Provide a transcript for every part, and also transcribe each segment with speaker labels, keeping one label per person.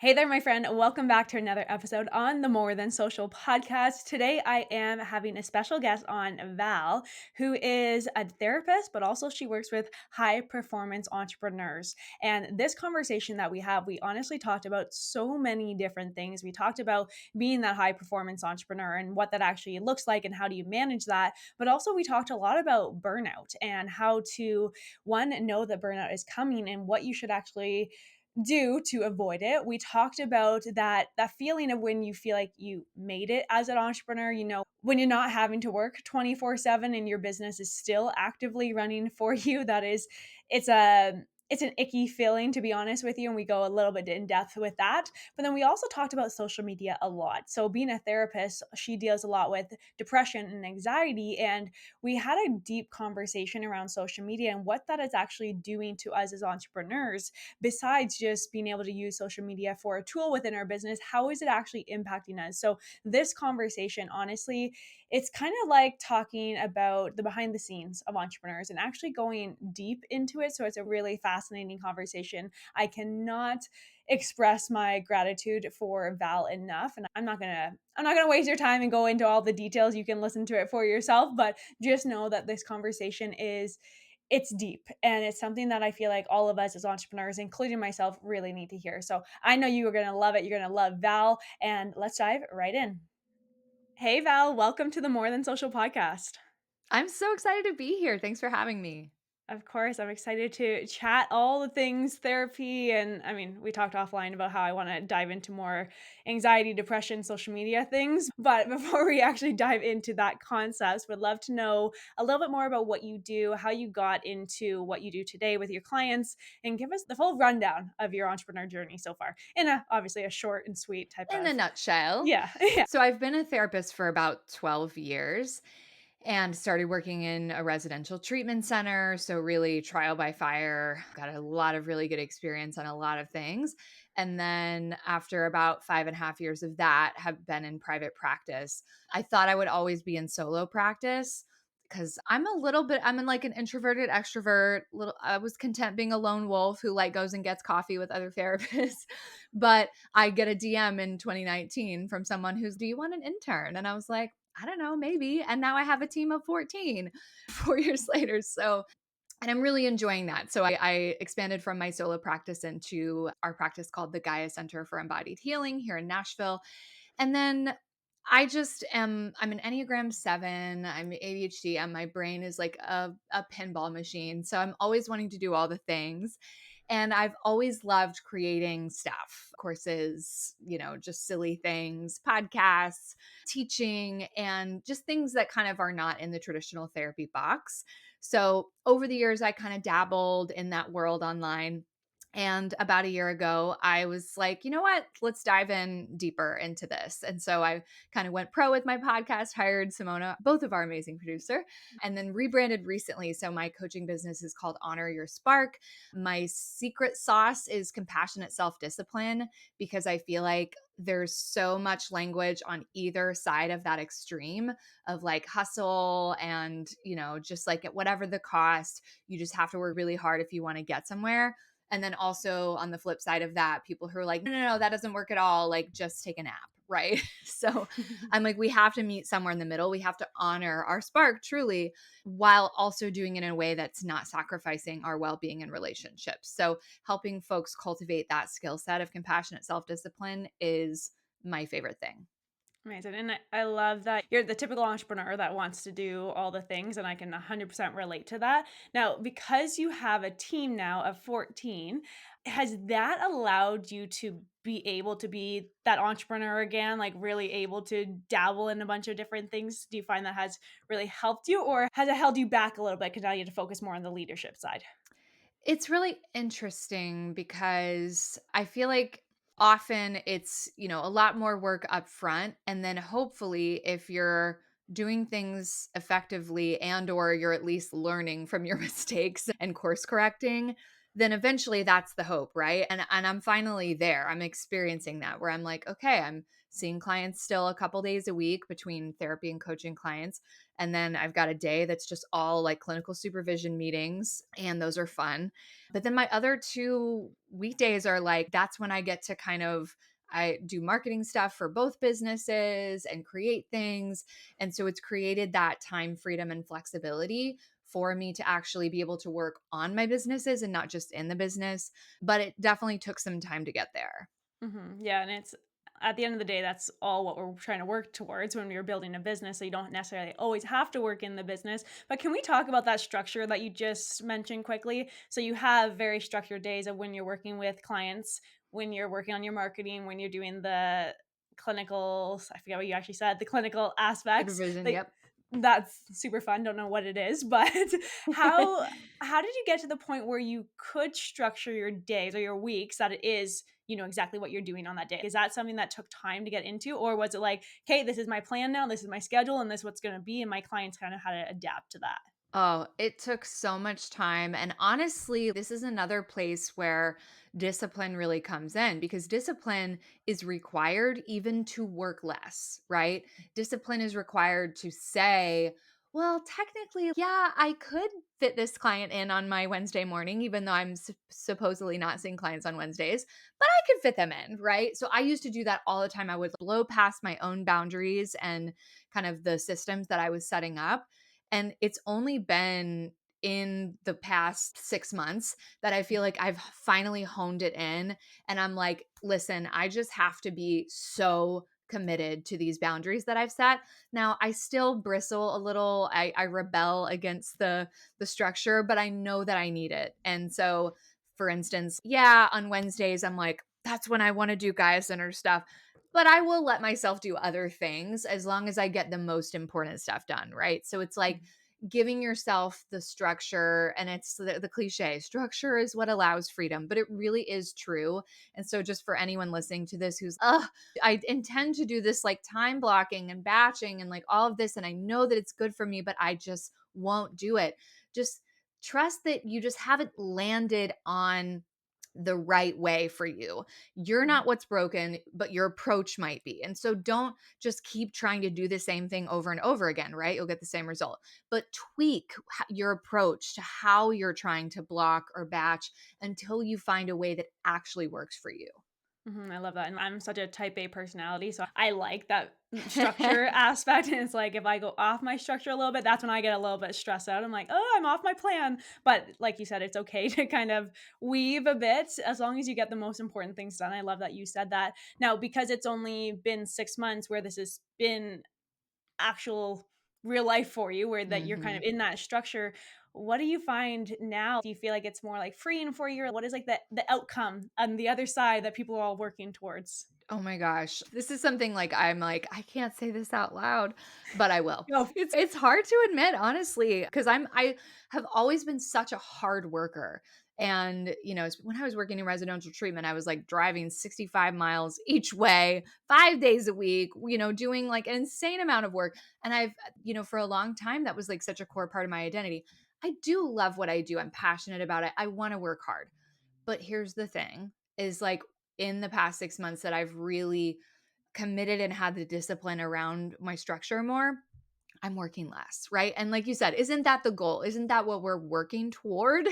Speaker 1: Hey there, my friend. Welcome back to another episode on the More Than Social podcast. Today, I am having a special guest on, Val, who is a therapist, but also she works with high performance entrepreneurs. And this conversation that we have, we honestly talked about so many different things. We talked about being that high performance entrepreneur and what that actually looks like and how do you manage that. But also, we talked a lot about burnout and how to, one, know that burnout is coming and what you should actually do to avoid it. We talked about that feeling of when you feel like you made it as an entrepreneur, when you're not having to work 24/7 and your business is still actively running for you. It's a it's an icky feeling, to be honest with you, and we go a little bit in depth with that. But then we also talked about social media a lot. So being a therapist, she deals a lot with depression and anxiety, and we had a deep conversation around social media and what that is actually doing to us as entrepreneurs. Besides just being able to use social media for a tool within our business, how is it actually impacting us? So, this conversation, honestly, it's kind of like talking about the behind the scenes of entrepreneurs and actually going deep into it. So, it's a really fascinating conversation. I cannot express my gratitude for Val enough, and I'm not going to waste your time and go into all the details. You can listen to it for yourself, but just know that this conversation it's deep, and it's something that I feel like all of us as entrepreneurs, including myself, really need to hear. So I know you are going to love it. You're going to love Val, and let's dive right in. Hey, Val, welcome to the More Than Social podcast.
Speaker 2: I'm so excited to be here. Thanks for having me.
Speaker 1: Of course, I'm excited to chat all the things therapy. And I mean, we talked offline about how I want to dive into more anxiety, depression, social media things. But before we actually dive into that concept, would love to know a little bit more about what you do, how you got into what you do today with your clients, and give us the full rundown of your entrepreneur journey so far in obviously a short and sweet type
Speaker 2: In a
Speaker 1: of,
Speaker 2: nutshell,
Speaker 1: yeah, yeah.
Speaker 2: so I've been a therapist for about 12 years and started working in a residential treatment center. So, really, trial by fire, got a lot of really good experience on a lot of things. And then, after about 5.5 years of that, have been in private practice. I thought I would always be in solo practice because I'm in like an introverted extrovert. Little, I was content being a lone wolf who like goes and gets coffee with other therapists. But I get a DM in 2019 from someone who's, "Do you want an intern?" And I was like, I don't know, maybe. And now I have a team of 14 4 years later. So, and I'm really enjoying that. So I expanded from my solo practice into our practice called the Gaia Center for Embodied Healing here in Nashville. And then I'm an Enneagram 7, I'm ADHD, and my brain is like a pinball machine. So I'm always wanting to do all the things. And I've always loved creating stuff, courses, just silly things, podcasts, teaching, and just things that kind of are not in the traditional therapy box. So over the years, I kind of dabbled in that world online. And about a year ago, I was like, you know what? Let's dive in deeper into this. And so I kind of went pro with my podcast, hired Simona, both of our amazing producer, and then rebranded recently. So my coaching business is called Honor Your Spark. My secret sauce is compassionate self discipline because I feel like there's so much language on either side of that extreme of like hustle and, just like at whatever the cost, you just have to work really hard if you want to get somewhere. And then also on the flip side of that, people who are like, no, no, no, that doesn't work at all. Like, just take a nap. Right. So I'm like, we have to meet somewhere in the middle. We have to honor our spark truly while also doing it in a way that's not sacrificing our well being and relationships. So helping folks cultivate that skill set of compassionate self discipline is my favorite thing.
Speaker 1: Amazing. And I love that you're the typical entrepreneur that wants to do all the things, and I can 100% relate to that. Now, because you have a team now of 14, has that allowed you to be able to be that entrepreneur again, like really able to dabble in a bunch of different things? Do you find that has really helped you, or has it held you back a little bit because now you have to focus more on the leadership side?
Speaker 2: It's really interesting because I feel like often it's, a lot more work up front, and then hopefully if you're doing things effectively and or you're at least learning from your mistakes and course correcting, then eventually that's the hope, right? And I'm finally there. I'm experiencing that where I'm like, okay, I'm seeing clients still a couple days a week between therapy and coaching clients. And then I've got a day that's just all like clinical supervision meetings, and those are fun. But then my other 2 weekdays are like, that's when I get to kind of I do marketing stuff for both businesses and create things. And so it's created that time freedom and flexibility for me to actually be able to work on my businesses and not just in the business. But it definitely took some time to get there.
Speaker 1: Yeah, and it's at the end of the day, that's all what we're trying to work towards when we're building a business. So you don't necessarily always have to work in the business. But can we talk about that structure that you just mentioned quickly? So you have very structured days of when you're working with clients, when you're working on your marketing, when you're doing the clinical, I forget what you actually said, the clinical aspects.
Speaker 2: Supervision,
Speaker 1: Like
Speaker 2: yep.
Speaker 1: that's super fun. Don't know what it is, but how how did you get to the point where you could structure your days or your weeks that it is, exactly what you're doing on that day? Is that something that took time to get into? Or was it like, "Okay, this is my plan now, this is my schedule, and this is what's gonna be," and my clients kinda had to adapt to that?
Speaker 2: Oh, it took so much time. And honestly, this is another place where discipline really comes in because discipline is required even to work less, right? Discipline is required to say, well, technically, yeah, I could fit this client in on my Wednesday morning, even though I'm supposedly not seeing clients on Wednesdays, but I could fit them in, right? So I used to do that all the time. I would blow past my own boundaries and kind of the systems that I was setting up, and it's only been in the past 6 months that I feel like I've finally honed it in, and I'm like, "Listen, I just have to be so committed to these boundaries that I've set." Now, I still bristle a little, I rebel against the structure, but I know that I need it. And so, for instance, yeah, on Wednesdays, I'm like, "That's when I wanna do Gaia Center stuff." But I will let myself do other things as long as I get the most important stuff done, right? So it's like giving yourself the structure, and it's the cliche, structure is what allows freedom, but it really is true. And so just for anyone listening to this who's, I intend to do this like time blocking and batching and like all of this, and I know that it's good for me, but I just won't do it. Just trust that you just haven't landed on the right way for you. You're not what's broken, but your approach might be. And so don't just keep trying to do the same thing over and over again, right? You'll get the same result. But tweak your approach to how you're trying to block or batch until you find a way that actually works for you.
Speaker 1: I love that, and I'm such a type A personality, so I like that structure aspect, and it's like if I go off my structure a little bit, that's when I get a little bit stressed out. I'm like, "Oh, I'm off my plan." But like you said, it's okay to kind of weave a bit as long as you get the most important things done. I love that you said that. Now, because it's only been 6 months where this has been actual real life for you, where that you're kind of
Speaker 2: Mhm.
Speaker 1: in that structure, what do you find now? Do you feel like it's more like freeing for you? What is like the outcome on the other side that people are all working towards?
Speaker 2: Oh my gosh. This is something like I'm like, I can't say this out loud, but I will.
Speaker 1: No.
Speaker 2: It's hard to admit, honestly, because I have always been such a hard worker. And, when I was working in residential treatment, I was like driving 65 miles each way, 5 days a week, doing like an insane amount of work. And for a long time, that was like such a core part of my identity. I do love what I do. I'm passionate about it. I want to work hard. But here's the thing is like in the past 6 months that I've really committed and had the discipline around my structure more, I'm working less, right? And like you said, isn't that the goal? Isn't that what we're working toward?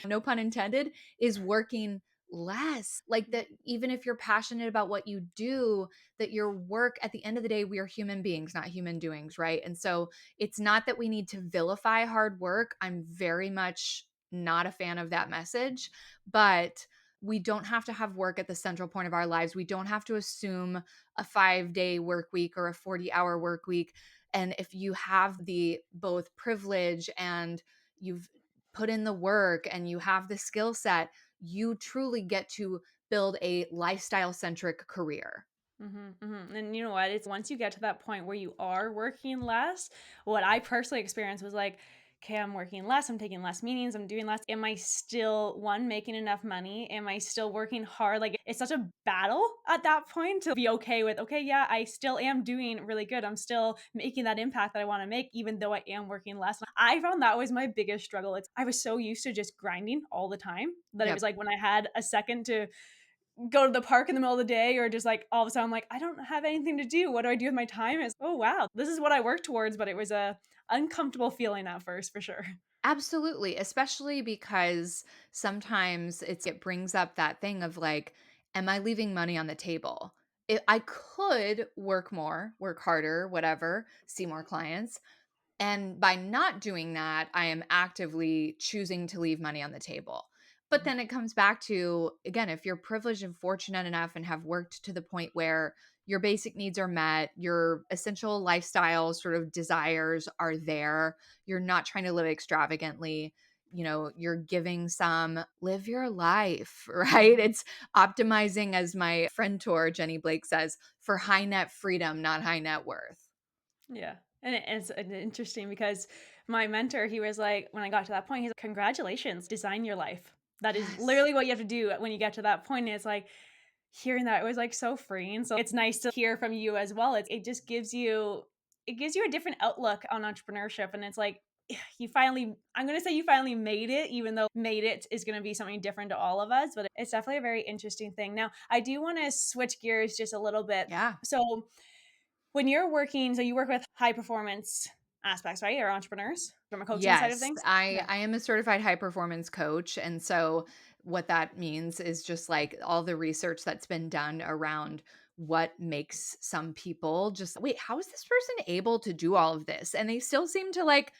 Speaker 2: No pun intended, is working less. Like that, even if you're passionate about what you do, that your work at the end of the day, we are human beings, not human doings, right? And so it's not that we need to vilify hard work. I'm very much not a fan of that message, but we don't have to have work at the central point of our lives. We don't have to assume a 5-day work week or a 40-hour work week. And if you have the both privilege and you've put in the work and you have the skill set, you truly get to build a lifestyle centric career.
Speaker 1: And you know what? It's once you get to that point where you are working less, what I personally experienced was like, okay, I'm working less, I'm taking less meetings, I'm doing less. Am I still one making enough money? Am I still working hard? Like it's such a battle at that point to be okay with, okay, yeah, I still am doing really good. I'm still making that impact that I want to make, even though I am working less. I found that was my biggest struggle. It's I was so used to just grinding all the time that it was
Speaker 2: Yep.
Speaker 1: like when I had a second to go to the park in the middle of the day or just like all of a sudden I'm like, I don't have anything to do. What do I do with my time? Is oh wow, this is what I work towards. But it was a uncomfortable feeling at first for sure.
Speaker 2: Absolutely, especially because sometimes it brings up that thing of like, am I leaving money on the table? I could work more, work harder, whatever, see more clients. And by not doing that, I am actively choosing to leave money on the table. But
Speaker 1: Mhm.
Speaker 2: then it comes back to, again, if you're privileged and fortunate enough and have worked to the point where your basic needs are met, your essential lifestyle sort of desires are there, you're not trying to live extravagantly, you're giving some, live your life, right?
Speaker 1: Mhm.
Speaker 2: It's optimizing, as my friend tour, Jenny Blake says, for high net freedom, not high net worth.
Speaker 1: Yeah. And it's interesting because my mentor, he was like, when I got to that point, he's like, congratulations, design your life. That is
Speaker 2: Yes.
Speaker 1: literally what you have to do when you get to that point. And it's like hearing that, it was like so freeing. So it's nice to hear from you as well. It just gives you a different outlook on entrepreneurship. And it's like, you finally, I'm going to say you finally made it, even though made it is going to be something different to all of us. But it's definitely a very interesting thing. Now, I do want to switch gears just a little bit.
Speaker 2: Yeah.
Speaker 1: So, when you're working, so you work with high performance aspects, right? Or entrepreneurs from a coaching side of
Speaker 2: Yes,
Speaker 1: things?
Speaker 2: I
Speaker 1: Yeah.
Speaker 2: I am a certified high performance coach, and so what that means is just like all the research that's been done around what makes some people just, wait, how is this person able to do all of this? And they still seem to like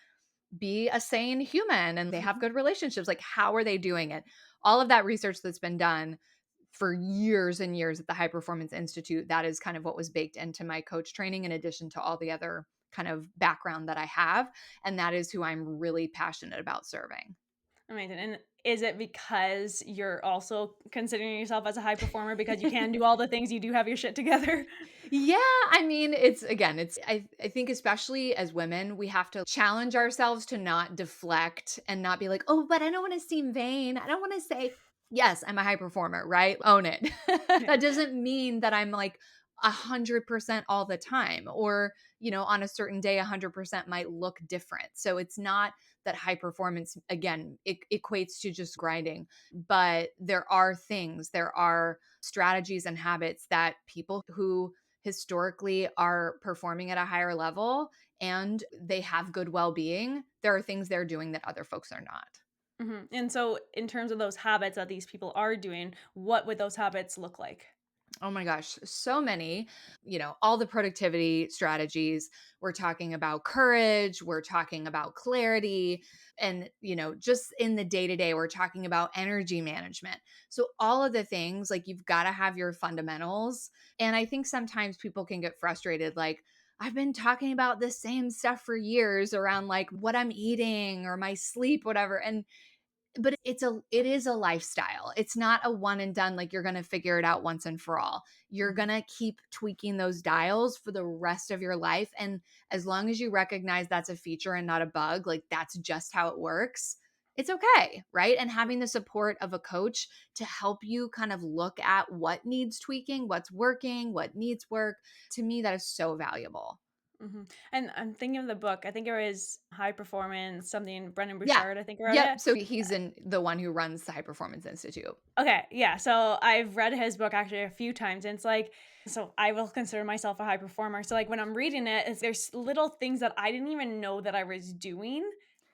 Speaker 2: be a sane human and they have good relationships. Like, how are they doing it? All of that research that's been done for years and years at the High Performance Institute, that is kind of what was baked into my coach training, in addition to all the other kind of background that I have. And that is who I'm really passionate about serving.
Speaker 1: Amazing. And is it because you're also considering yourself as a high performer because you can do all the things, you do have your shit together?
Speaker 2: Yeah, I mean, it's again, I think especially as women, we have to challenge ourselves to not deflect and not be like, "Oh, but I don't want to seem vain. I don't want to say, yes, I'm a high performer, right? Own it."
Speaker 1: Yeah.
Speaker 2: That doesn't mean that I'm like 100% all the time, or, on a certain day 100% might look different. So it's not that high performance, again, it equates to just grinding, but there are strategies and habits that people who historically are performing at a higher level and they have good well-being, there are things they're doing that other folks are not.
Speaker 1: Mhm. And so in terms of those habits that these people are doing, what would those habits look like?
Speaker 2: Oh my gosh, so many, all the productivity strategies. We're talking about courage, we're talking about clarity, and, just in the day to day, we're talking about energy management. So, all of the things, like, you've got to have your fundamentals. And I think sometimes people can get frustrated, like, I've been talking about the same stuff for years around like what I'm eating or my sleep, whatever. But it is a lifestyle. It's not a one and done, like you're gonna figure it out once and for all. You're
Speaker 1: Mhm.
Speaker 2: gonna keep tweaking those dials for the rest of your life, and as long as you recognize that's a feature and not a bug, like that's just how it works, it's okay, right? And having the support of a coach to help you kind of look at what needs tweaking, what's working, what needs work, to me, that is so valuable.
Speaker 1: Mhm. And I'm thinking of the book. I think it was High Performance, something Brendan
Speaker 2: Yeah.
Speaker 1: Bouchard, I think, wrote
Speaker 2: Yep.
Speaker 1: it.
Speaker 2: So he's in the one who runs the High Performance Institute.
Speaker 1: Okay, yeah, so I've read his book actually a few times, and it's like so I will consider myself a high performer, so, like, when I'm reading it, there's little things that I didn't even know that I was doing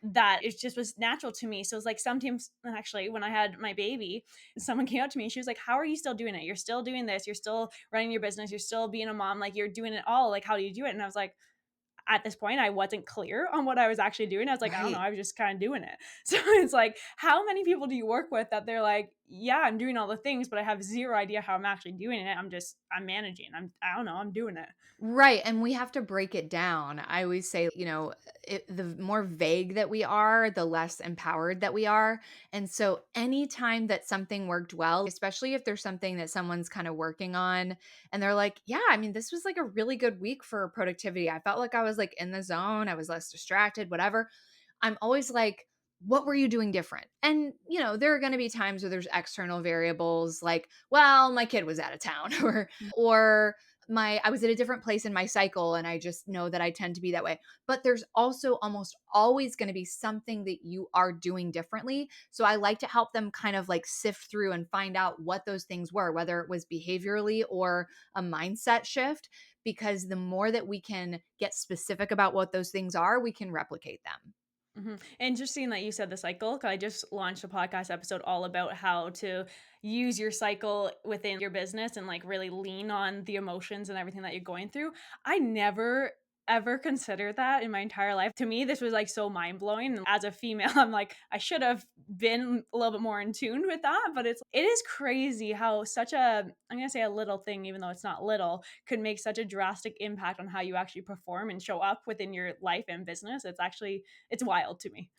Speaker 1: that it just was natural to me, so it's like sometimes actually, when I had my baby, someone came up to me, and she was like, "How are you still doing it? You're still doing this, you're still running your business, you're still being a mom, like, you're doing it all, like, how do you do it?" And I was like, at this point, I wasn't clear on what I was actually doing. I was like, I don't know,
Speaker 2: Right.
Speaker 1: I was just kind of doing it. So it's like, how many people do you work with that they're like, yeah, I'm doing all the things, but I have zero idea how I'm actually doing it. I'm managing. I don't know, I'm doing it.
Speaker 2: Right, and we have to break it down. I always say, the more vague that we are, the less empowered that we are. And so anytime that something worked well, especially if there's something that someone's kind of working on and they're like, "Yeah, I mean, this was like a really good week for productivity. I felt like I was like in the zone, I was less distracted, whatever." I'm always like, what were you doing different? And, there are going to be times where there's external variables like, well, my kid was out of town or my I was at a different place in my cycle and I just know that I tend to be that way. But there's also almost always going to be something that you are doing differently. So I like to help them kind of like sift through and find out what those things were, whether it was behaviorally or a mindset shift, because the more that we can get specific about what those things are, we can replicate them.
Speaker 1: Interesting that you said the cycle. 'Cause I just launched a podcast episode all about how to use your cycle within your business and like really lean on the emotions and everything that you're going through. I never ever considered that in my entire life. To me, this was like so mind blowing. As a female, I'm like, I should have been a little bit more in tune with that. But it is crazy how such a, I'm gonna say a little thing, even though it's not little, could make such a drastic impact on how you actually perform and show up within your life and business. It's wild to me.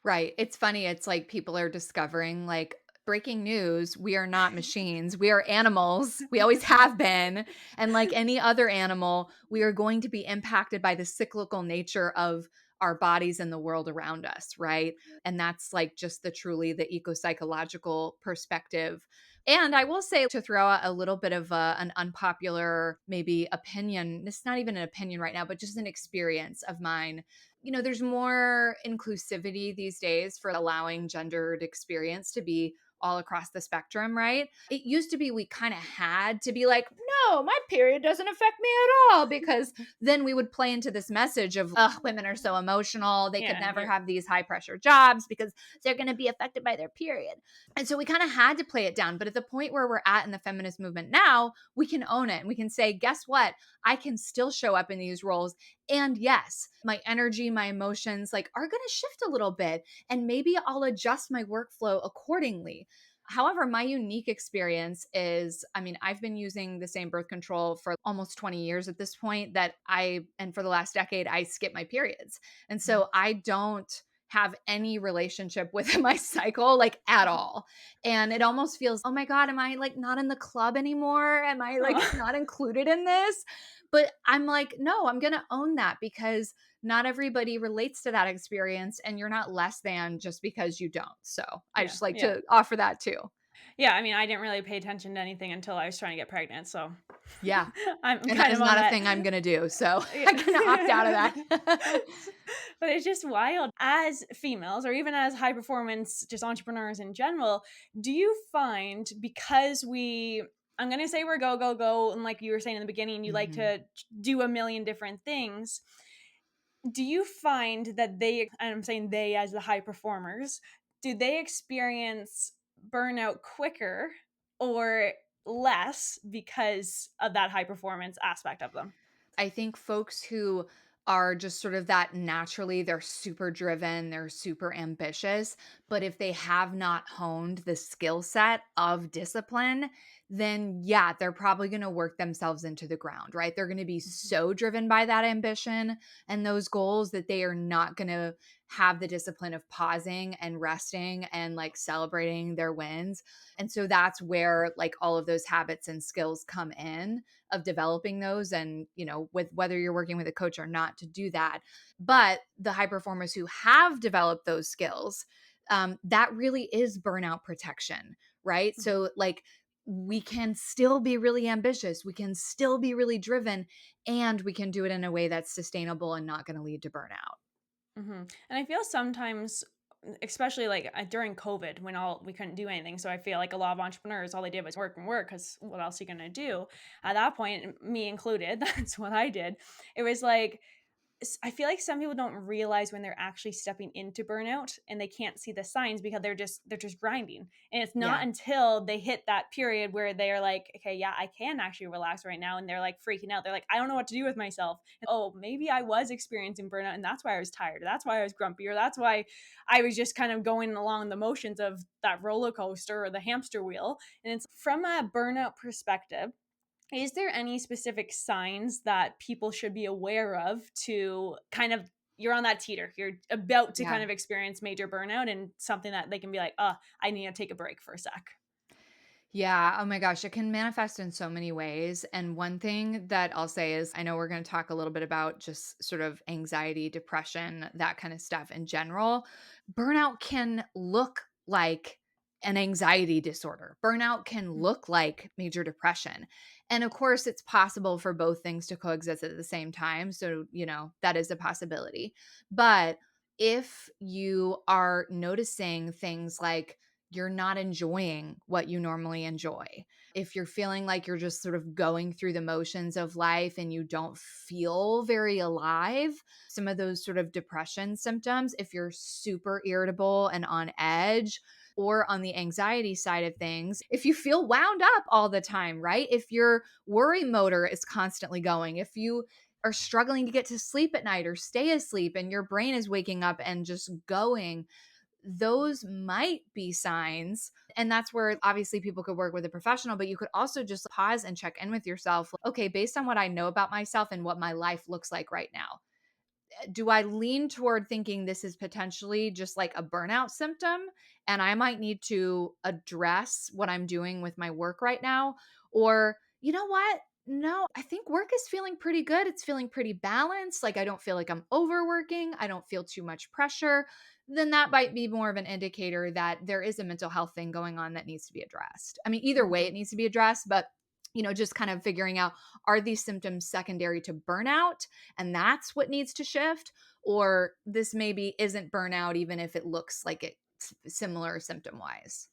Speaker 2: Right. It's funny. It's like people are discovering, like, breaking news, we are not machines. We are animals. We always have been. And like any other animal, we are going to be impacted by the cyclical nature of our bodies and the world around us, right? And that's like just the truly the eco-psychological perspective. And I will say, to throw out a little bit of an unpopular maybe opinion, it's not even an opinion right now, but just an experience of mine. There's more inclusivity these days for allowing gendered experience to be all across the spectrum, right? It used to be we kind of had to be like, no, my period doesn't affect me at all, because then we would play into this message of, oh, women are so emotional. They could
Speaker 1: Yeah,
Speaker 2: never
Speaker 1: you're
Speaker 2: have these high pressure jobs because they're going to be affected by their period. And so we kind of had to play it down. But at the point where we're at in the feminist movement now, we can own it and we can say, guess what? I can still show up in these roles. And yes, my energy, my emotions like are going to shift a little bit, and maybe I'll adjust my workflow accordingly. However, my unique experience is, I mean, I've been using the same birth control for almost 20 years at this point, and for the last decade, I skip my periods. And so I don't have any relationship with my cycle, like, at all. And it almost feels, oh my God, am I like not in the club anymore? Am I like
Speaker 1: oh,
Speaker 2: not included in this? But I'm like, no, I'm going to own that, because not everybody relates to that experience, and you're not less than just because you don't. So I
Speaker 1: yeah,
Speaker 2: just like
Speaker 1: yeah.
Speaker 2: to offer that too.
Speaker 1: Yeah, I mean, I didn't really pay attention to anything until I was trying to get pregnant, so
Speaker 2: Yeah.
Speaker 1: I'm
Speaker 2: And that
Speaker 1: kind
Speaker 2: is
Speaker 1: of on
Speaker 2: not a
Speaker 1: that.
Speaker 2: thing I'm going to do. So I'm going to opt out of
Speaker 1: Yeah.
Speaker 2: that.
Speaker 1: But it's just wild. As females or even as high performance just entrepreneurs in general, do you find because I'm gonna say we're go, go, go, and like you were saying in the beginning, you like
Speaker 2: Mhm.
Speaker 1: to do a million different things. Do you find that and I'm saying they as the high performers, do they experience burnout quicker or less because of that high performance aspect of them?
Speaker 2: I think folks who are just sort of that naturally, they're super driven, they're super ambitious. But if they have not honed the skill set of discipline, then yeah, they're probably going to work themselves into the ground, right? They're going to be
Speaker 1: Mhm.
Speaker 2: so driven by that ambition and those goals that they are not going to have the discipline of pausing and resting and like celebrating their wins. And so that's where like all of those habits and skills come in, of developing those, and with whether you're working with a coach or not to do that. But the high performers who have developed those skills, that really is burnout protection, right?
Speaker 1: Mhm.
Speaker 2: So like we can still be really ambitious, we can still be really driven, and we can do it in a way that's sustainable and not going to lead to burnout.
Speaker 1: Mhm. And I feel sometimes, especially like during COVID when all we couldn't do anything. So I feel like a lot of entrepreneurs, all they did was work and work because what else are you going to do? At that point, me included, that's what I did. It was like, I feel like some people don't realize when they're actually stepping into burnout and they can't see the signs because they're just grinding. And it's not
Speaker 2: Yeah.
Speaker 1: until they hit that period where they're like, okay, yeah, I can actually relax right now. And they're like freaking out. They're like, I don't know what to do with myself. And, oh, maybe I was experiencing burnout and that's why I was tired. Or that's why I was grumpy. Or that's why I was just kind of going along the motions of that roller coaster or the hamster wheel. And it's from a burnout perspective, is there any specific signs that people should be aware of to kind of, you're on that teeter, you're about to
Speaker 2: Yeah.
Speaker 1: kind of experience major burnout and something that they can be like, I need to take a break for a sec.
Speaker 2: Yeah. Oh my gosh. It can manifest in so many ways. And one thing that I'll say is, I know we're going to talk a little bit about just sort of anxiety, depression, that kind of stuff in general. Burnout can look like an anxiety disorder. Burnout can look like major depression. And of course, it's possible for both things to coexist at the same time. So, that is a possibility. But if you are noticing things like you're not enjoying what you normally enjoy. If you're feeling like you're just sort of going through the motions of life and you don't feel very alive, some of those sort of depression symptoms, if you're super irritable and on edge, or on the anxiety side of things, if you feel wound up all the time, right? If your worry motor is constantly going, if you are struggling to get to sleep at night or stay asleep and your brain is waking up and just going, those might be signs. And that's where obviously people could work with a professional, but you could also just pause and check in with yourself. Okay, based on what I know about myself and what my life looks like right now, do I lean toward thinking this is potentially just like a burnout symptom and I might need to address what I'm doing with my work right now? Or, you know what? No, I think work is feeling pretty good. It's feeling pretty balanced. Like I don't feel like I'm overworking. I don't feel too much pressure. Then that might be more of an indicator that there is a mental health thing going on that needs to be addressed. I mean, either way,
Speaker 1: Mhm.
Speaker 2: it needs to be addressed, but just kind of figuring out, are these symptoms secondary to burnout? And that's what needs to shift, or this maybe isn't burnout even if it looks like it's similar symptom wise.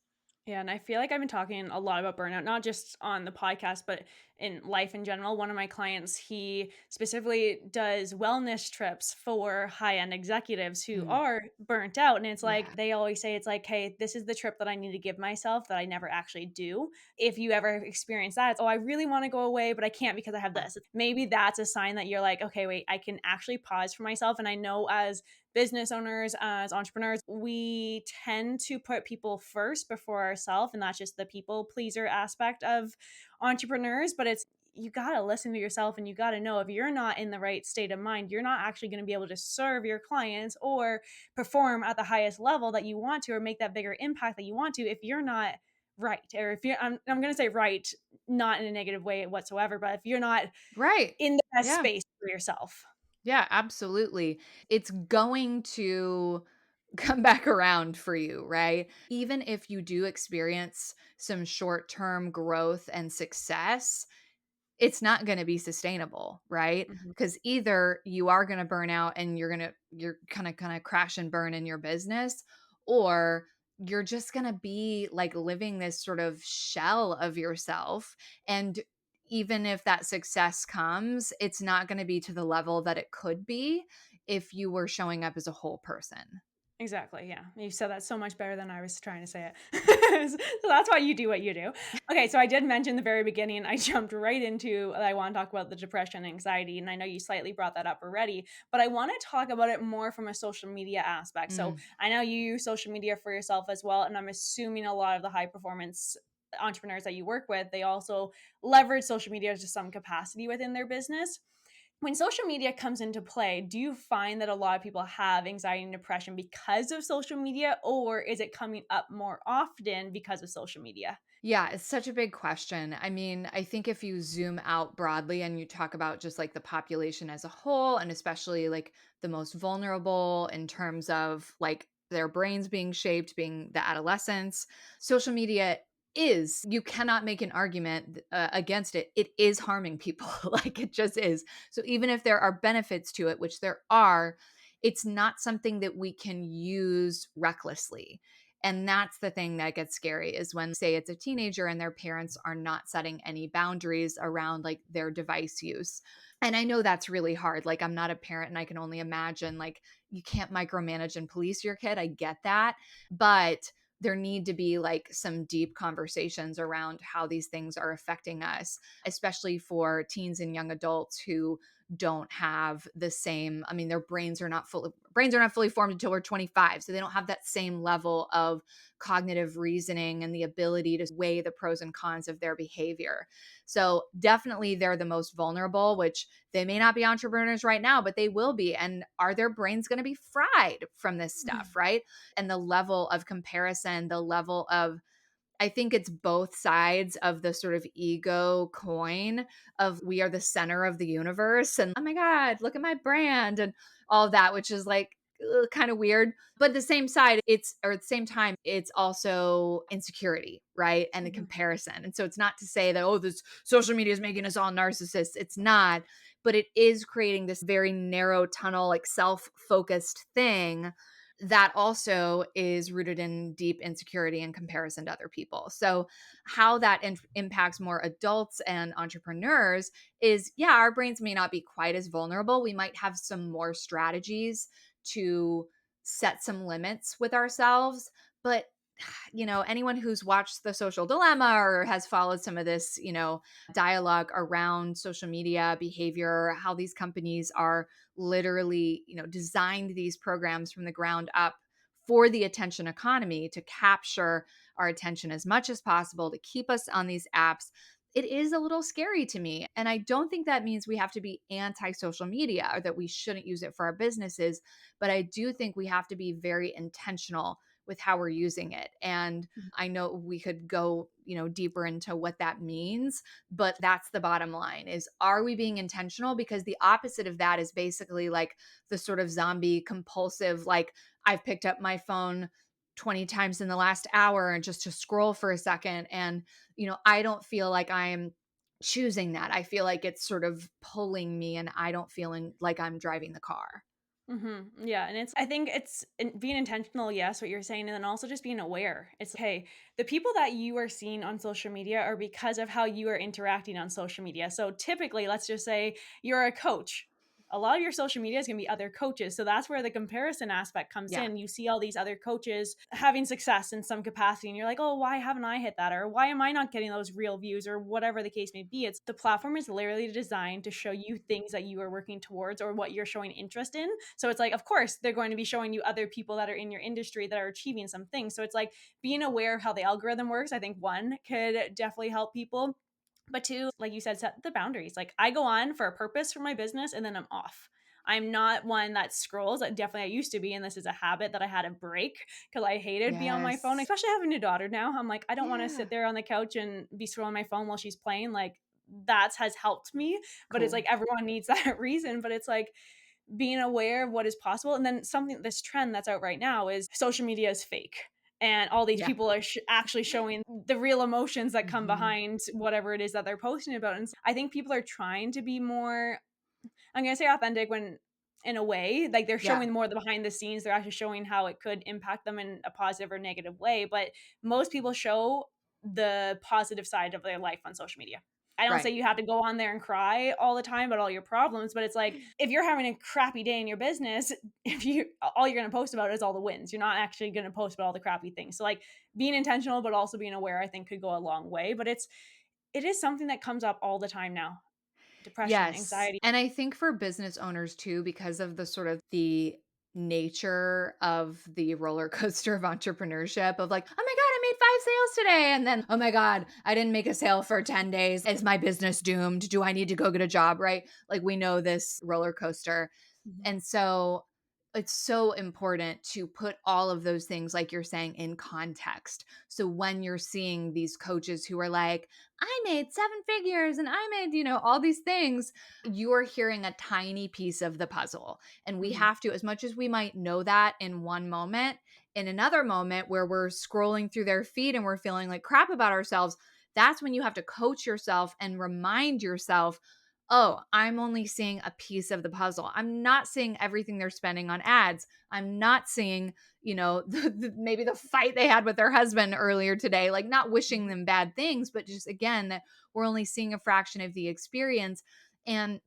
Speaker 1: Yeah, and I feel like I've been talking a lot about burnout, not just on the podcast, but in life in general. One of my clients, he specifically does wellness trips for high-end executives who
Speaker 2: Mm,
Speaker 1: are burnt out. And it's like
Speaker 2: yeah.
Speaker 1: they always say, it's like, hey, this is the trip that I need to give myself that I never actually do. If you ever experience that, it's, oh, I really want to go away, but I can't because I have this. Maybe that's a sign that you're like, okay, wait, I can actually pause for myself. And I know as business owners, as entrepreneurs, we tend to put people first before ourselves. And that's just the people pleaser aspect of entrepreneurs. But it's, you got to listen to yourself and you got to know if you're not in the right state of mind, you're not actually going to be able to serve your clients or perform at the highest level that you want to or make that bigger impact that you want to if you're not right. Or if you're, I'm going to say right, not in a negative way whatsoever, but if you're not
Speaker 2: Right.
Speaker 1: in the best
Speaker 2: Yeah.
Speaker 1: space for yourself.
Speaker 2: Yeah, absolutely. It's going to come back around for you, right? Even if you do experience some short term growth and success, it's not gonna be sustainable, right?
Speaker 1: Mhm.
Speaker 2: Because either you are gonna burn out and you're gonna crash and burn in your business, or you're just gonna be, like, living this sort of shell of yourself, and even if that success comes, it's not gonna be to the level that it could be if you were showing up as a whole person.
Speaker 1: Exactly, yeah. You said that so much better than I was trying to say it. So that's why you do what you do. Okay, so I did mention the very beginning, I jumped right into I wanna talk about the depression, anxiety, and I know you slightly brought that up already, but I wanna talk about it more from a social media aspect. So
Speaker 2: Mm.
Speaker 1: I know you use social media for yourself as well, and I'm assuming a lot of the high performance entrepreneurs that you work with, they also leverage social media to some capacity within their business. When social media comes into play, do you find that a lot of people have anxiety and depression because of social media, or is it coming up more often because of social media?
Speaker 2: Yeah, it's such a big question. I mean, I think if you zoom out broadly and you talk about just like the population as a whole, and especially like the most vulnerable in terms of like their brains being shaped, being the adolescents, social media is, you cannot make an argument against it. It is harming people. Like it just is. So even if there are benefits to it, which there are, it's not something that we can use recklessly. And that's the thing that gets scary is when, say, it's a teenager and their parents are not setting any boundaries around like their device use. And I know that's really hard. Like, I'm not a parent and I can only imagine, like, you can't micromanage and police your kid. I get that. But there need to be like some deep conversations around how these things are affecting us, especially for teens and young adults who don't have the same, I mean, their brains are not fully formed until we're 25, so they don't have that same level of cognitive reasoning and the ability to weigh the pros and cons of their behavior. So definitely they're the most vulnerable, which they may not be entrepreneurs right now, but they will be. And are their brains going to be fried from this stuff, right? And the level of comparison, the level of, I think it's both sides of the sort of ego coin of we are the center of the universe and oh my God, look at my brand and all of that, which is like kind of weird. But at the same side, or at the same time, it's also insecurity, right? And the
Speaker 1: Mhm.
Speaker 2: comparison. And so it's not to say that, oh, this social media is making us all narcissists. It's not, but it is creating this very narrow tunnel, like self focused thing. that also is rooted in deep insecurity and comparison to other people. So, how that impacts more adults and entrepreneurs is, yeah, our brains may not be quite as vulnerable. We might have some more strategies to set some limits with ourselves. But, anyone who's watched The Social Dilemma or has followed some of this, dialogue around social media behavior, how these companies are literally, designed these programs from the ground up for the attention economy to capture our attention as much as possible, to keep us on these apps. It is a little scary to me. And I don't think that means we have to be anti social media or that we shouldn't use it for our businesses. But I do think we have to be very intentional with how we're using it. And I know we could go, deeper into what that means, but that's the bottom line is, are we being intentional? Because the opposite of that is basically like the sort of zombie compulsive, like I've picked up my phone 20 times in the last hour and just to scroll for a second. And, I don't feel like I'm choosing that. I feel like it's sort of pulling me and I don't feel like I'm driving the car.
Speaker 1: Yeah, and I think it's being intentional, yes, what you're saying, and then also just being aware. It's hey, the people that you are seeing on social media are because of how you are interacting on social media. So typically, let's just say you're a coach. A lot of your social media is going to be other coaches. So that's where the comparison aspect comes
Speaker 2: Yeah.
Speaker 1: in. You see all these other coaches having success in some capacity, and you're like, oh, why haven't I hit that? Or why am I not getting those real views? Or whatever the case may be. It's the platform is literally designed to show you things that you are working towards or what you're showing interest in. So it's like, of course, they're going to be showing you other people that are in your industry that are achieving some things. So it's like being aware of how the algorithm works. I think one could definitely help people. But two, like you said, set the boundaries. Like I go on for a purpose for my business and then I'm off. I'm not one that scrolls. Definitely, I used to be, and this is a habit that I had to break because I hated being on my phone,
Speaker 2: Yes.
Speaker 1: especially having a daughter now. I'm like, I don't want to
Speaker 2: Yeah.
Speaker 1: sit there on the couch and be scrolling my phone while she's playing. Like that has helped me, but it's
Speaker 2: Cool.
Speaker 1: like everyone needs that reason. But it's like being aware of what is possible. And then something, this trend that's out right now is social media is fake. And all these
Speaker 2: Yeah.
Speaker 1: people are actually showing the real emotions that come
Speaker 2: Mhm.
Speaker 1: behind whatever it is that they're posting about. And I think people are trying to be more, I'm gonna say authentic when in a way, like they're
Speaker 2: Yeah.
Speaker 1: showing more the behind the scenes. They're actually showing how it could impact them in a positive or negative way. But most people show the positive side of their life on social media. I don't say
Speaker 2: Right.
Speaker 1: you have to go on there and cry all the time about all your problems, but it's like if you're having a crappy day in your business, if you all you're gonna post about is all the wins. You're not actually gonna post about all the crappy things. So like being intentional but also being aware, I think could go a long way. But it is something that comes up all the time now. Depression,
Speaker 2: Yes.
Speaker 1: anxiety.
Speaker 2: And I think for business owners too, because of the sort of the nature of the roller coaster of entrepreneurship of like, oh my God, I made 5 sales today. And then, oh my God, I didn't make a sale for 10 days. Is my business doomed? Do I need to go get a job? Right. Like we know this roller coaster.
Speaker 1: Mhm.
Speaker 2: And so it's so important to put all of those things, like you're saying, in context. So when you're seeing these coaches who are like, I made 7 figures and I made, all these things, you're hearing a tiny piece of the puzzle. And we
Speaker 1: Mhm.
Speaker 2: have to, as much as we might know that in one moment, in another moment where we're scrolling through their feed and we're feeling like crap about ourselves, that's when you have to coach yourself and remind yourself, oh, I'm only seeing a piece of the puzzle. I'm not seeing everything they're spending on ads. I'm not seeing, maybe the fight they had with their husband earlier today, like not wishing
Speaker 1: Mhm.
Speaker 2: them bad things, but just again, that we're only seeing a fraction of the experience. And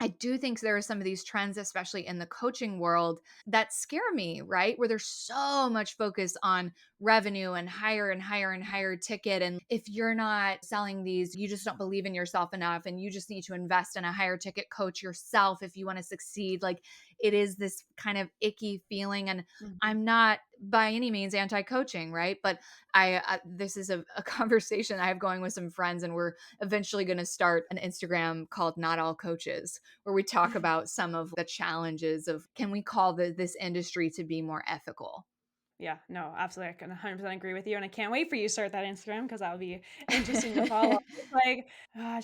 Speaker 2: I do think there are some of these trends, especially in the coaching world, that scare me, right? Where there's so much focus on revenue and higher and higher and higher ticket. And if you're not selling these, you just don't believe in yourself enough. And you just need to invest in a higher ticket coach yourself if you want to succeed. Like it is this kind of icky feeling. And
Speaker 1: Mhm.
Speaker 2: I'm not by any means anti coaching, right? But this is a conversation I have going with some friends, and we're eventually going to start an Instagram called Not All Coaches, where we talk about some of the challenges of, can we call this industry to be more ethical?
Speaker 1: Yeah, no, absolutely. I can 100% agree with you, and I can't wait for you to start that Instagram because that would be interesting to follow. It's like,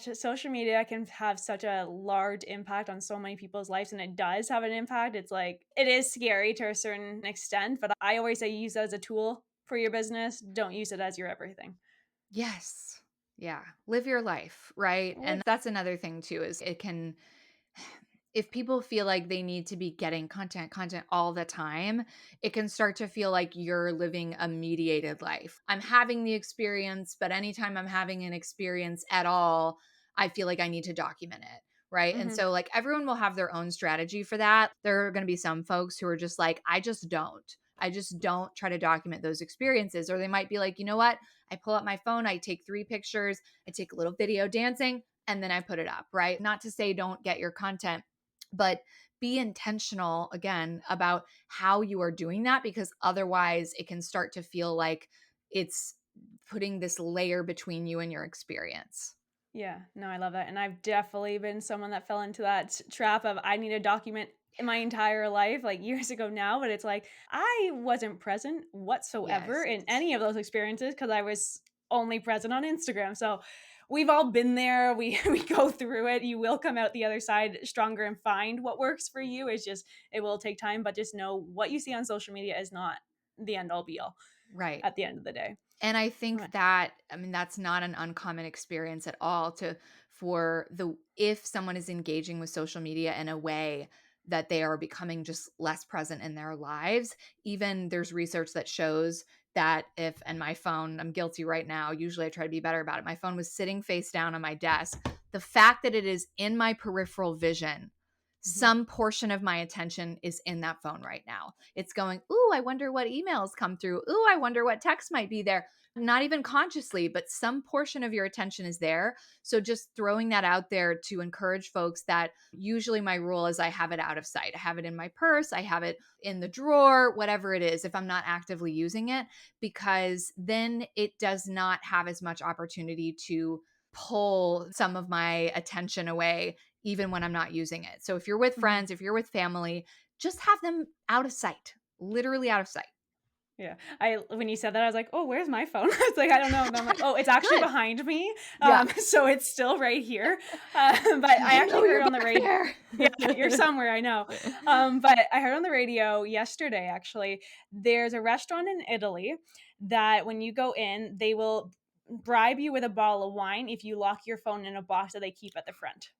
Speaker 1: just social media can have such a large impact on so many people's lives, and it does have an impact. It's like it is scary to a certain extent, but I always say use it as a tool for your business. Don't use it as your everything.
Speaker 2: Yes. Yeah. Live your life, right? And that's another thing too, is if people feel like they need to be getting content all the time, it can start to feel like you're living a mediated life. I'm having the experience, but anytime I'm having an experience at all, I feel like I need to document it. Right. And
Speaker 1: Mhm.
Speaker 2: so, like, everyone will have their own strategy for that. There are going to be some folks who are just like, I just don't try to document those experiences. Or they might be like, you know what? I pull up my phone, I take 3 pictures, I take a little video dancing, and then I put it up. Right. Not to say don't get your content, but be intentional again about how you are doing that, because otherwise it can start to feel like it's putting this layer between you and your experience.
Speaker 1: Yeah, no, I love that, and I've definitely been someone that fell into that trap of I need to document my entire life, like, years ago now, but it's like, I wasn't present whatsoever
Speaker 2: Yes.
Speaker 1: in any of those experiences because I was only present on Instagram, so we've all been there, we we go through it, you will come out the other side stronger and find what works for you, it's just it will take time, but just know what you see on social media is not the end all be all
Speaker 2: Right.
Speaker 1: at the end of the day.
Speaker 2: And I
Speaker 1: Right.
Speaker 2: think that, I mean, that's not an uncommon experience at all to for the if someone is engaging with social media in a way that they are becoming just less present in their lives. Even there's research that shows that if, and my phone, I'm guilty right now, usually I try to be better about it. My phone was sitting face down on my desk. The fact that it is in my peripheral vision,
Speaker 1: Mhm.
Speaker 2: some portion of my attention is in that phone right now. It's going, ooh, I wonder what emails come through. Ooh, I wonder what text might be there. Not even consciously, but some portion of your attention is there. So just throwing that out there to encourage folks that usually my rule is I have it out of sight. I have it in my purse, I have it in the drawer, whatever it is, if I'm not actively using it, because then it does not have as much opportunity to pull some of my attention away, even when I'm not using it. So if you're with
Speaker 1: Mhm.
Speaker 2: friends, if you're with family, just have them out of sight, literally out of sight.
Speaker 1: Yeah. I when you said that, I was like, "Oh, where's my phone?" I was like, "I don't know." And I'm like, "Oh, it's actually
Speaker 2: Good.
Speaker 1: behind me."
Speaker 2: Yeah.
Speaker 1: So it's still right here. But I
Speaker 2: I
Speaker 1: actually
Speaker 2: know
Speaker 1: heard
Speaker 2: you're
Speaker 1: on the
Speaker 2: back
Speaker 1: radio.
Speaker 2: there.
Speaker 1: Yeah, you're somewhere, I know. But I heard on the radio yesterday, actually, there's a restaurant in Italy that when you go in, they will bribe you with a bottle of wine if you lock your phone in a box that they keep at the front.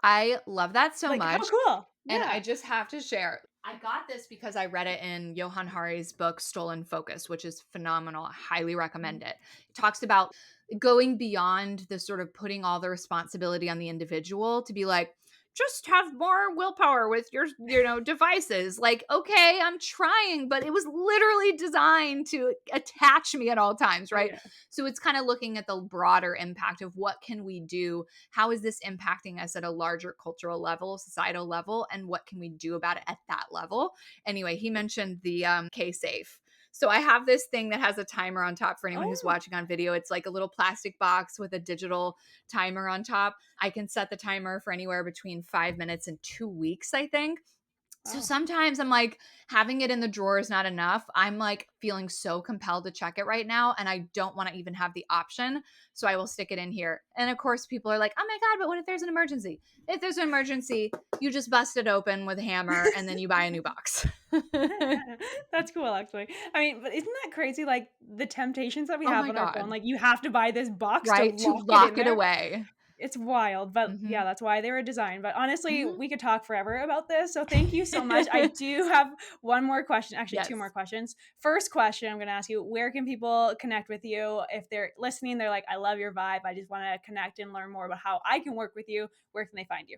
Speaker 2: I love that so
Speaker 1: Like, how
Speaker 2: much.
Speaker 1: cool.
Speaker 2: And I
Speaker 1: Yeah.
Speaker 2: just have to share. I got this because I read it in Johann Hari's book Stolen Focus, which is phenomenal. I highly recommend
Speaker 1: Mhm.
Speaker 2: it. It talks about going beyond the sort of putting all the responsibility on the individual to be like, just have more willpower with your, devices. Like, okay, I'm trying, but it was literally designed to attach me at all times, right?
Speaker 1: Yeah.
Speaker 2: So it's kind of looking at the broader impact of what can we do, how is this impacting us at a larger cultural level, societal level, and what can we do about it at that level? Anyway, he mentioned the K safe. So I have this thing that has a timer on top for anyone who's
Speaker 1: Oh,
Speaker 2: watching on video. It's like a little plastic box with a digital timer on top. I can set the timer for anywhere between 5 minutes and 2 weeks, I think. So
Speaker 1: wow.
Speaker 2: sometimes I'm like, having it in the drawer is not enough. I'm like feeling so compelled to check it right now, and I don't want to even have the option. So I will stick it in here. And of course, people are like, oh my God, but what if there's an emergency? If there's an emergency, you just bust it open with a hammer and then you buy a new box.
Speaker 1: That's cool, actually. I mean, but isn't that crazy? Like the temptations that we
Speaker 2: Oh
Speaker 1: have
Speaker 2: my
Speaker 1: on our phone,
Speaker 2: God.
Speaker 1: like you have to buy this box to
Speaker 2: Right? To
Speaker 1: lock it in
Speaker 2: lock it
Speaker 1: there.
Speaker 2: away.
Speaker 1: It's wild, but yeah,
Speaker 2: Hmm.
Speaker 1: that's why they were designed. But honestly,
Speaker 2: Hmm.
Speaker 1: we could talk forever about this. So thank you so much. I do have one more question, actually, two more
Speaker 2: Yes.
Speaker 1: questions. First question I'm going to ask you, where can people connect with you? If they're listening, they're like, I love your vibe. I just want to connect and learn more about how I can work with you. Where can they find you?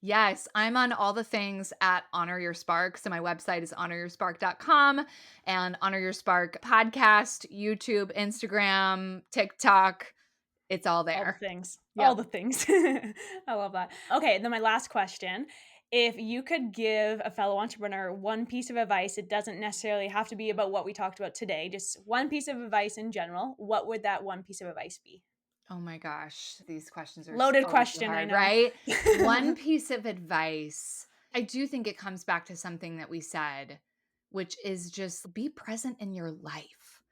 Speaker 2: Yes, I'm on all the things at Honor Your Spark. So my website is honoryourspark.com, and Honor Your Spark podcast, YouTube, Instagram, TikTok. It's all
Speaker 1: All the
Speaker 2: there.
Speaker 1: things. All
Speaker 2: Yep.
Speaker 1: the things. I love that. Okay, then my last question. If you could give a fellow entrepreneur one piece of advice, it doesn't necessarily have to be about what we talked about today, just one piece of advice in general, what would that one piece of advice be?
Speaker 2: Oh my gosh, these questions are
Speaker 1: Loaded
Speaker 2: always so
Speaker 1: question, I
Speaker 2: hard,
Speaker 1: know.
Speaker 2: right? One piece of advice. I do think it comes back to something that we said, which is just be present in your life.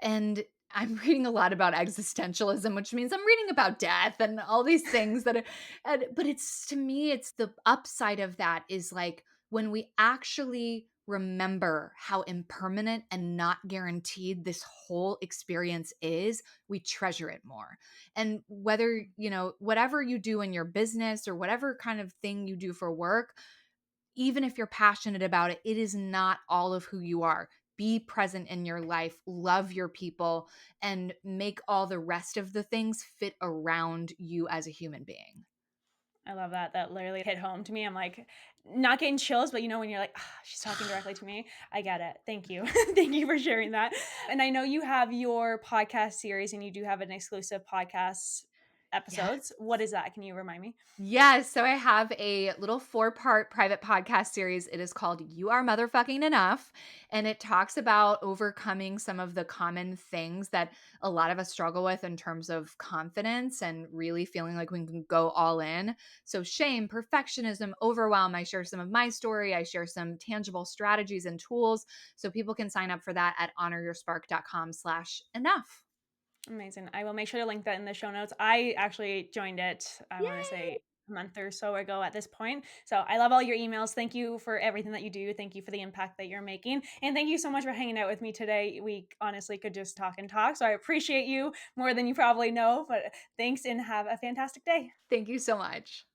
Speaker 2: And I'm reading a lot about existentialism, which means I'm reading about death and all these things that are, but it's, to me, it's the upside of that is like when we actually remember how impermanent and not guaranteed this whole experience is, we treasure it more. And whether, whatever you do in your business or whatever kind of thing you do for work, even if you're passionate about it, it is not all of who you are. Be present in your life, love your people, and make all the rest of the things fit around you as a human being.
Speaker 1: I love that. That literally hit home to me. I'm like, not getting chills, but when you're like, "Ah, she's talking directly to me." I get it. Thank you. Thank you for sharing that. And I know you have your podcast series and you do have an exclusive podcast
Speaker 2: Yes.
Speaker 1: episodes. What is that? Can you remind me?
Speaker 2: Yes. So I have a little 4-part private podcast series. It is called You Are Motherfucking Enough. And it talks about overcoming some of the common things that a lot of us struggle with in terms of confidence and really feeling like we can go all in. So, shame, perfectionism, overwhelm. I share some of my story. I share some tangible strategies and tools. So people can sign up for that at honoryourspark.com/enough.
Speaker 1: Amazing. I will make sure to link that in the show notes. I actually joined it, I want to
Speaker 2: Yay.
Speaker 1: say a month or so ago at this point. So I love all your emails. Thank you for everything that you do. Thank you for the impact that you're making. And thank you so much for hanging out with me today. We honestly could just talk and talk. So I appreciate you more than you probably know. But thanks and have a fantastic day.
Speaker 2: Thank you so much.